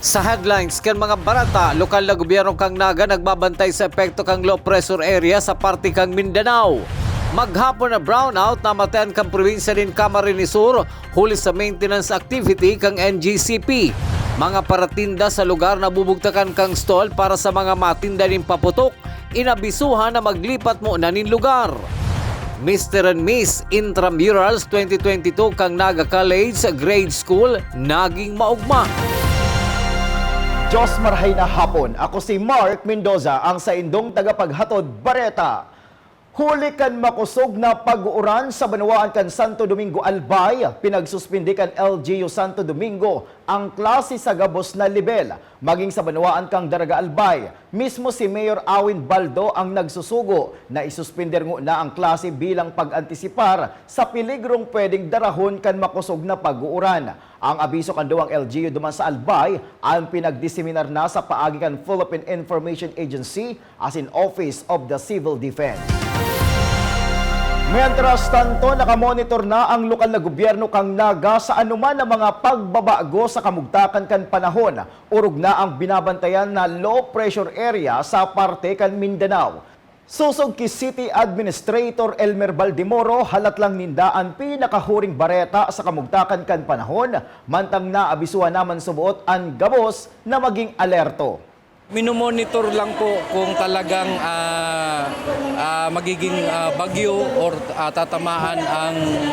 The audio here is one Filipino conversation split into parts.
Sa headlines kan mga barata, lokal na gobyerno kang Naga nagbabantay sa epekto kang low pressure area sa parte kang Mindanao. Maghapon na brownout namatayan kang probinsya din Camarines Sur huli sa maintenance activity kang NGCP. Mga paratinda sa lugar na bubugtakan kang stall para sa mga matinda nin paputok, inabisuhan na maglipat mo na nin lugar. Mr. and Miss Intramurals 2022 kang Naga College Grade School naging maugma. Diyos marhay na hapon. Ako si Mark Mendoza, ang sa indong tagapaghatod Bareta. Huli kan makusog na pag-uuran sa Banwaan kan Santo Domingo Albay, pinagsuspindi kan LGU Santo Domingo ang klase sa gabos na level. Maging sa Banwaan kang Daraga Albay, mismo si Mayor Awin Baldo ang nagsusugo na isuspender na ang klase bilang pag-antisipar sa peligrong pwedeng darahon kan makusog na pag-uuran. Ang abiso kan duwang LGU duman sa Albay ang pinagdiseminar na sa paagi kan Philippine Information Agency as in Office of the Civil Defense. Mientras tanto, nakamonitor na ang lokal na gobyerno kang Naga sa anuman na mga pagbabago sa kamugtakan kan panahon. Urog na ang binabantayan na low pressure area sa parte kan Mindanao. Susog ki City Administrator Elmer Baldimoro, halat lang nindaan pinakahuring bareta sa kamugtakan kan panahon, mantang na abisuan naman subuot ang gabos na maging alerto. Minomonitor lang po kung talagang magiging bagyo or tatamaan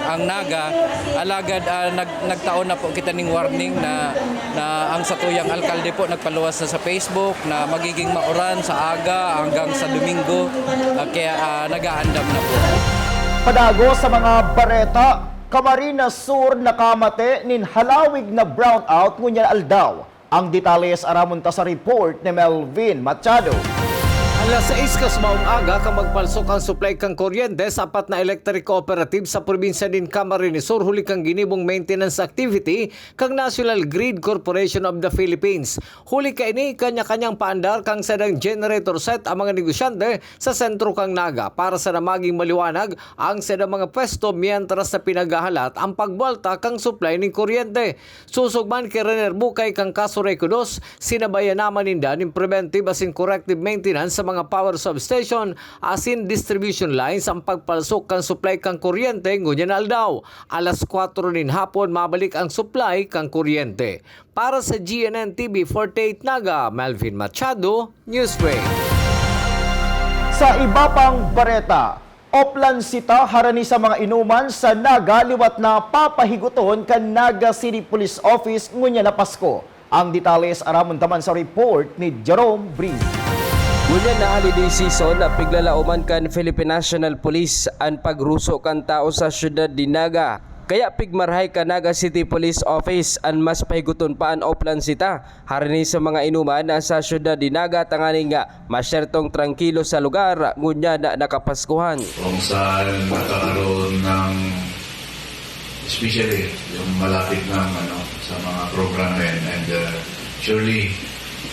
ang Naga. Alagad nagtaon na po kita ning warning na ang satuyang alkalde po nagpaluwas na sa Facebook na magiging mauran sa aga hanggang sa Domingo. Kaya nag-aandam na po. Padago sa mga bareta, Camarines Sur nakamate nin halawig na brownout ngunyan aldaw. Ang detalles aramunta sa report ni Melvin Machado. Alas 6 kas maong aga kang magpalsok ang supply kang kuryente sa apat na electric cooperative sa probinsya din Camarines Sur huli kang ginibong maintenance activity kang National Grid Corporation of the Philippines. Huli ka ini kanya-kanyang paandar kang sadang generator set ang mga negosyante sa sentro kang Naga para sa maging maliwanag ang sadang mga pwesto mientras na pinagahalat ang pagbolta kang supply ng kuryente. Susugman kay Rener Bukay kang Kasureko 2, sinabayan naman ninda ng preventive as in corrective maintenance sa mga power substation as in distribution lines ang pagpalsok kang supply kang kuryente ngunyan aldaw. Alas 4 nin hapon mabalik ang supply kang kuryente. Para sa GNN TV 48 Naga, Melvin Machado, Newsbreak. Sa iba pang bareta, Oplan sita harani sa mga inuman sa Naga liwat na papahiguton kan Naga City Police Office ngunya na Pasko. Ang detalles aramon taman sa report ni Jerome Bree. Ngunyan na holiday season na piglalauman kan Philippine National Police ang pagruso kan tao sa syudad di Naga. Kaya pigmarhay ka Naga City Police Office ang mas pahiguton pa ang Oplan sita. Harini sa mga inuman na sa syudad di Naga tanganing nga masyertong trangkilo sa lugar ngunya na nakapaskuhan. Kung saan magkakaroon ng especially yung malapit ng sa mga program and surely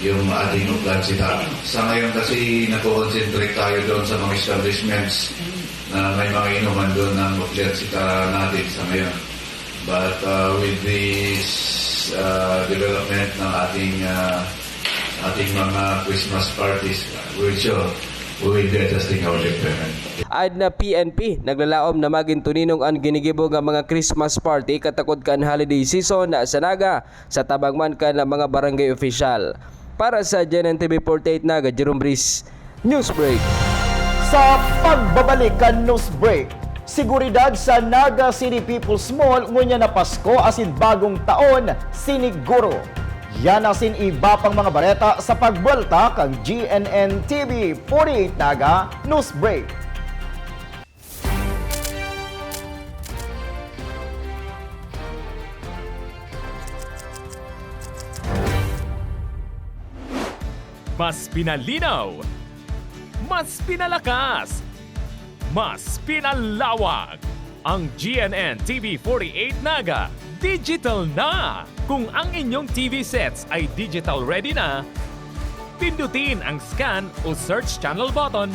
yung ating Oplan sita. Sa ngayon kasi nako-concentrate tayo doon sa mga establishments na may mga inuman doon ng Oplan sita natin sa ngayon. But with this development ng ating mga Christmas parties, we're sure we will be adjusting our deployment. Ad na PNP, naglalaom na maging tuninong ang ginigibo nga mga Christmas party katakod kan holiday season na sa Naga sa tabangman ka ng mga barangay official. Para sa GNN TV 48 Naga, Jerome Breeze, Newsbreak. Sa pagbabalik kan Newsbreak, seguridad sa Naga City People's Mall ngunya na Pasko asin bagong taon siniguro. Yan asin iba pang mga bareta sa pagbalta kang GNN TV 48 Naga Newsbreak. Mas pinalinaw, mas pinalakas, mas pinalawak. Ang GNN TV 48 Naga, digital na! Kung ang inyong TV sets ay digital ready na, pindutin ang scan o search channel button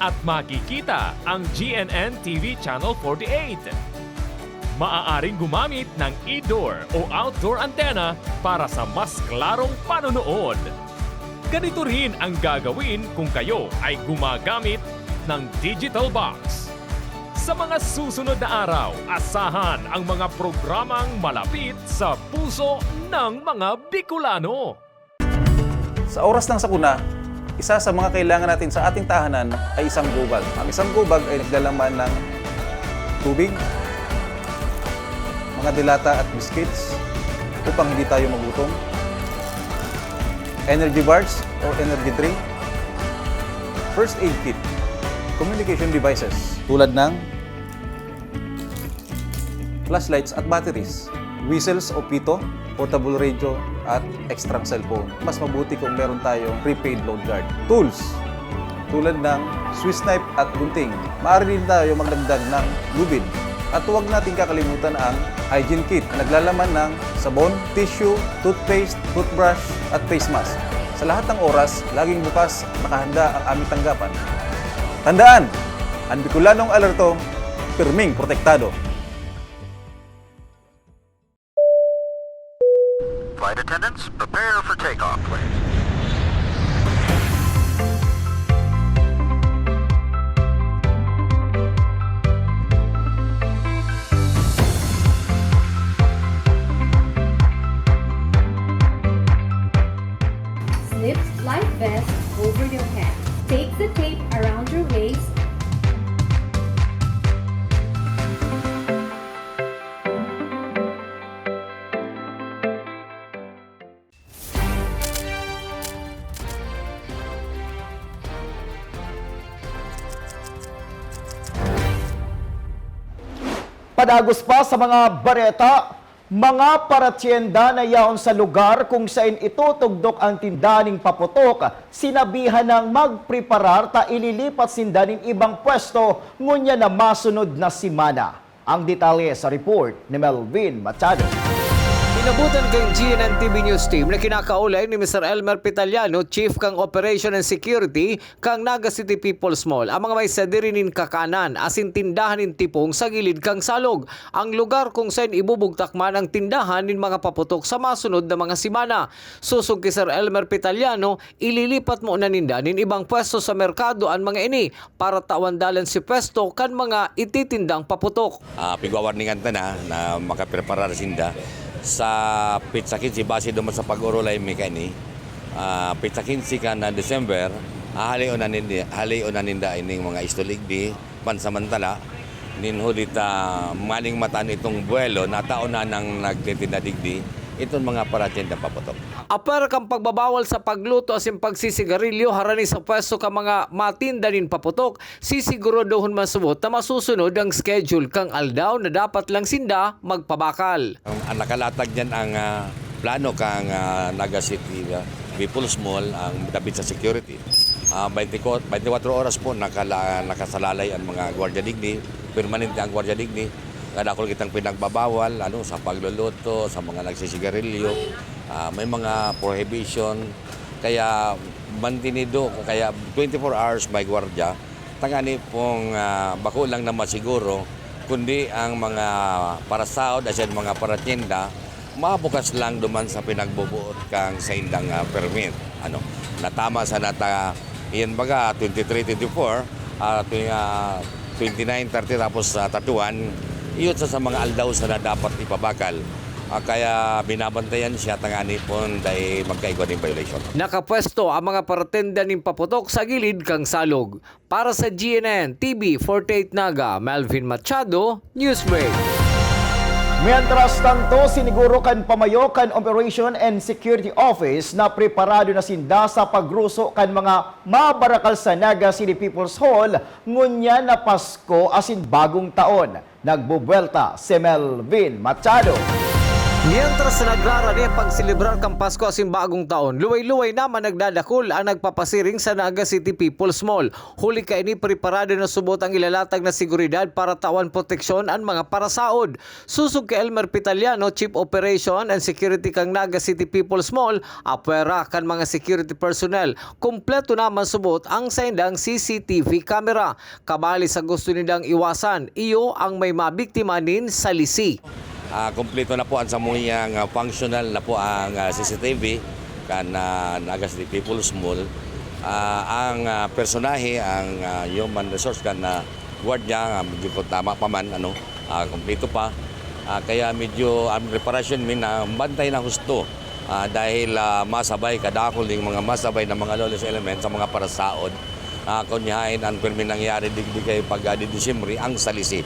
at makikita ang GNN TV Channel 48. maaaring gumamit ng indoor o outdoor antenna para sa mas klarong panonood. Ganito rin ang gagawin kung kayo ay gumagamit ng digital box. Sa mga susunod na araw, asahan ang mga programang malapit sa puso ng mga Bicolano. Sa oras ng sakuna, isa sa mga kailangan natin sa ating tahanan ay isang gubag. Ang isang gubag ay naglalaman ng tubig, mga dilata at biscuits upang hindi tayo magutom, energy bars o energy drink, first aid kit, communication devices tulad ng flashlights at batteries, whistles o pito, portable radio at extra cellphone. Mas mabuti kung meron tayong prepaid load guard. Tools tulad ng Swiss knife at gunting. Maaari din tayo magdagdag ng lubid. At huwag natin kakalimutan ang hygiene kit na naglalaman ng sabon, tissue, toothpaste, toothbrush at face mask. Sa lahat ng oras, laging bukas nakahanda ang aming tanggapan. Tandaan, ang Bicolanong alerto, pirming protektado. Flight attendants, prepare for takeoff, please. Slip life vest over your head. Take the tape around your waist. Padagos pa sa mga bareta, mga paratyenda na yaon sa lugar kung saan itutugdok ang tindaning paputok, sinabihan ng magpreparar ta ililipat sindaning ibang pwesto ngunya na masunod na simana. Ang detalye sa report ni Melvin Machado. Inabutan kang GNN TV News Team na kinakaulay ni Mr. Elmer Pitaliano, Chief kang Operation and Security kang Naga City People's Mall. Ang mga may sadirinin kakanan asin tindahan in tipong sa gilid kang salog. Ang lugar kung saan ibubugtak man ang tindahan nin mga paputok sa masunod na mga simana. Susog kay Sir Elmer Pitaliano, ililipat mo na ninda nin ibang pwesto sa merkado ang mga ini para tawandalan si pwesto kan mga ititindang paputok. Pigwawarningan ta na makapreparar sinda sa Pizza 15 base duman sa pag-urulay mekani. Pizza 15 ka na December, halion na ninda ining mga istoligdi pansamantala ninhudita maning matan itong buwelo na taon na nang nagtitindadigdi itong mga paratyenda paputok. Apar kang pagbabawal sa pagluto asin pagsisigarilyo harani sa pwesto ka mga matindanin paputok, sisiguraduhon masubot na masusunod ang schedule kang aldaw na dapat lang sinda magpabakal. Ang nakalatag dyan ang plano kang Naga City People's Mall ang dabit sa security. 24 oras po nakasalalay ang mga Guardia Digni, permanente ang Guardia Digni. Kadakol kitang pinagbabawal sa pagluluto, sa mga nagsisigarilyo, may mga prohibition, kaya mantinido, kaya 24 hours may gwardiya. Tangani pong bako lang na masiguro, kundi ang mga parasaod at mga paratyenda, mabukas lang duman sa pinagbubuot kang sa indang permit. Natama sa nata, iyan baga 23-24, 29-30 tapos 31, iyon sa mga aldaw na dapat ipabakal. Kaya binabantayan siya tangani po dahil magkaigwa ng violation. Nakapwesto ang mga paratenda ning paputok sa gilid kang salog. Para sa GNN TV 48 Naga, Melvin Machado, Newsbreak. Mientras tanto, siniguro kan pamayo kan Operation and Security Office na preparado na sinda sa pagruso kan mga mabarakal sa Naga City People's Hall ngunya na Pasko asin bagong taon. Nagbubuelta si Melvin Machado. Mientras nagrarani ang pagsilibrar kang Pasko asin bagong taon, luway-luway naman nagdadakol ang nagpapasiring sa Naga City People's Mall. Huli ka ini preparado na subot ang ilalatag na seguridad para tawan proteksyon ang mga parasaod. Susog kay Elmer Pitaliano, Chief Operation and Security kang Naga City People's Mall, apwera kan mga security personnel. Kompleto naman subot ang saindang CCTV camera. Kabali sa gusto nilang iwasan, iyo ang may mabiktima nin sa lisi. Kompleto na po ang samuyang functional na po ang CCTV kan Naga City People's Mall. Ang personahe, ang human resource kan guardia, medyo ko tama pa man, kompleto pa. Kaya medyo ang reparation min na bantay na husto dahil masabay kadakol ng mga masabay na mga lawless elements sa mga parasaod. Kunyahin ang permin nangyari digdi kay pag di Disyembre ang salisi.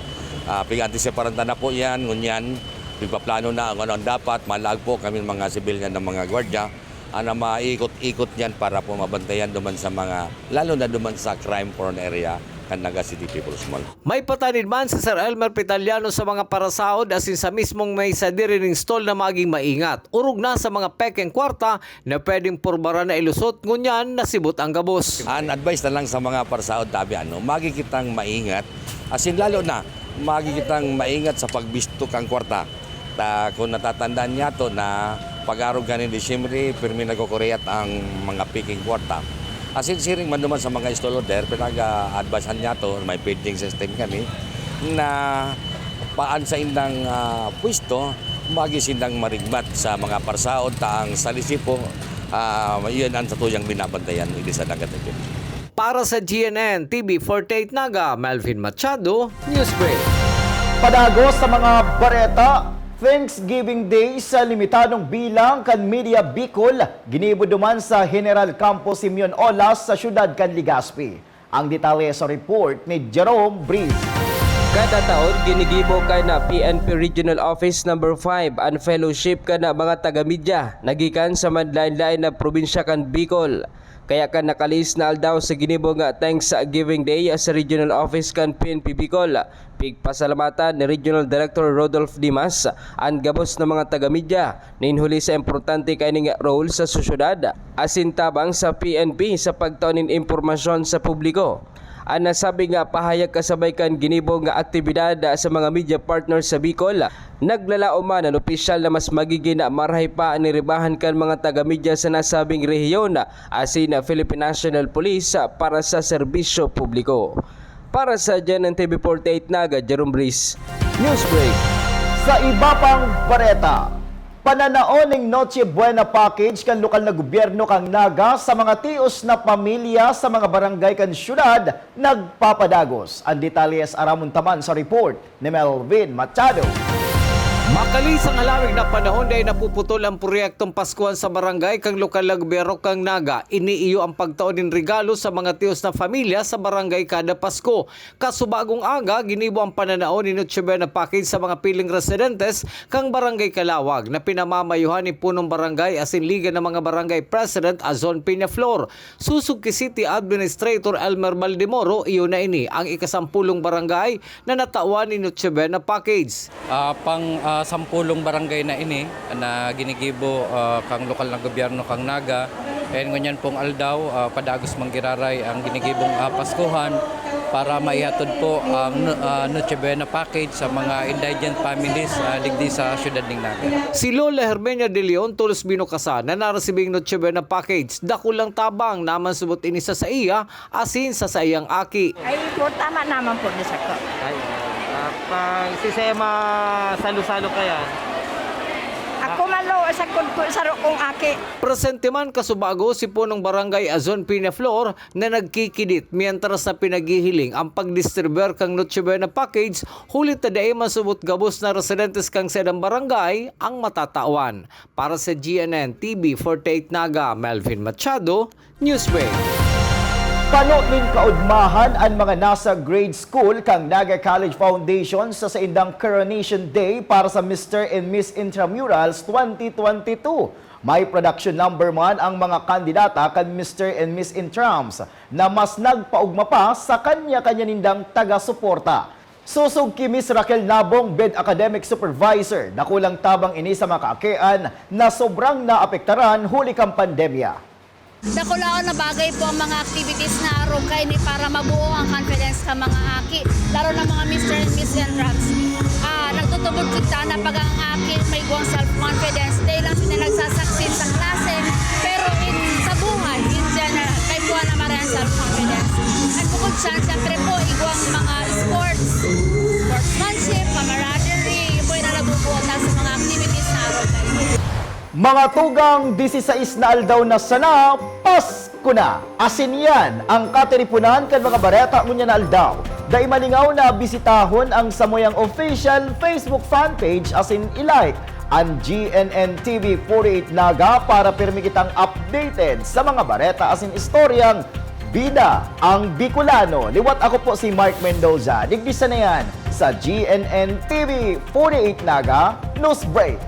Pig-antisiparanta na po yan, ngunyan, pagpaplano na ang dapat, malag po kami mga sibilyan ng mga gwardiya, na maikot-ikot yan para po mabantayan duman sa mga, lalo na duman sa crime-prone area, kan Naga City People's Mall. May patanid man si Sir Elmer Pitaliano sa mga parasaod asin sa mismong may sadirining stall na maging maingat. Urog na sa mga pekeng kwarta na pwedeng purbara na ilusot, ngunyan nasibot ang gabos. An advice na lang sa mga parasaod tabi, magikitang maingat, asin lalo na, magigitang maingat sa pagbisto kang kwarta. Kung natatandaan niya to na pag-arog ka ng Disyembre, pirmi nagkukureyat ang mga picking kwarta. Asin siring man naman sa mga installer, pinag-advisean niya to, may paging system kami, na paan sa indang pwesto, magisindang marigmat sa mga parasaod, taang salisipo, yun ang satuyang binabantayan, hindi sa Naga City. Para sa GNN TV 48 Naga, Melvin Machado, Newsbreak. Padagos sa mga bareta, Thanksgiving Day sa limitadong bilang kan Media Bicol, ginibo duman sa General Campo Simeon Olas sa syudad kan Legazpi. Ang detalye sa report ni Jerome Breeze. Kada taon, ginigibo ka na PNP Regional Office No. 5 ang fellowship ka na mga taga-media nagikan sa madlain-lain na probinsya kan Bicol. Kaya ka nakalis na aldaw sa ginibo nga Thanksgiving Day sa Regional Office kan PNP Bicol. Pigpasalamatan ni Regional Director Rodolph Dimas ang gabos ng mga taga-media ninhuli sa importante kaining role sa sosyedad asin tabang sa PNP sa pagtaunin impormasyon sa publiko. Ang nasabi nga pahayag kasabay kan ginibo nga aktibidad sa mga media partners sa Bicol, naglalauman ang opisyal na mas magiging marahay pa ang niribahan kan mga taga-media sa nasabing rehiyon asin Philippine National Police para sa serbisyo publiko. Para sa GNN TV 48 Naga, Jerome Breeze, Newsbreak. Sa iba pang bareta, pananaon ng Noche Buena package kan lokal na gobyerno kang Naga sa mga tios na pamilya sa mga barangay kan syudad nagpapadagos. Ang detalyes aramon taman sa report ni Melvin Machado. Makalis ang halawig na panahon dahil napuputol ang proyektong Paskuhan sa barangay kang lokal na gobyerno kang Naga. Iniiyo ang pagtaon ng regalo sa mga tiyos na pamilya sa barangay kada Pasko. Kasubagong aga, ginibo ang pananaon ni Noche Buena package sa mga piling residentes kang barangay Kalawag na pinamamayuhan ni punong barangay asin liga ng mga barangay president Azon Peñaflor. Susug ki City Administrator Elmer Maldemoro, iyo na ini ang ikasampulong barangay na natawan ni Noche Buena package. Sampulong barangay na ini na ginigibo kang lokal na gobyerno kang Naga. And ngunyan pong aldaw, padagos manggiraray ang ginigibong Paskuhan para maihatod po ang Noche Buena package sa mga indigent families digdi sa syudad ng Naga. Si Lola Hermenia de Leon tulos binukasan na naresibing Noche Buena package. Dakulang tabang naman subot ini sa iya asin sa sayang aki. Ay, po, tama naman po ni Sako. Pag si Sema salo-salo kaya. Ako malo sa kong aki. Presente man kasubago si punong barangay Azon Peñaflor na nagkikidit mientras na pinaghihiling ang pagdistribuer kang Noche Buena package, hulit na daay masubot gabos na residentes kang sedang barangay ang matatawan. Para sa GNN TV 48 Naga, Melvin Machado, Newsbreak. Panunin kaudmahan ang mga nasa grade school kang Naga College Foundation sa saindang Coronation Day para sa Mr. and Miss Intramurals 2022. May production number man ang mga kandidata kan Mr. and Miss Intrams na mas nagpaugma pa sa kanya-kanya nindang taga-suporta. Susog ki Miss Raquel Nabong, Bed Academic Supervisor, nakulang tabang ini sa mga kaakian na sobrang naapektaran huli kang pandemya. Nakulaon na bagay po ang mga activities na araw kay ni para mabuo ang confidence ka mga aki, lalo na mga Mr. and Miss Entrance. Nagtutubod kita na pag ang aki may guwang self-confidence, dahil lang sila nagsasaksin sa klase, pero sa buhay, in general, kay buwan na maraming self-confidence. At bukod siya, siyempre po, iguang mga sportsmanship, camaraderie, yun po yung nalabubuo na sa mga activities na araw kayo. Mga tugang 16 na aldaw na sana, Pasko na! Asin yan ang katiripunan kan mga bareta ngunya na aldaw. Dahil malingaw na bisitahon ang Samoyang official Facebook fanpage asin ilike ang GNN TV 48 Naga para pirmi kitang updated sa mga bareta asin istoryang bida ang Bicolano. Liwat ako po si Mark Mendoza. Digdisa na yan sa GNN TV 48 Naga News Break.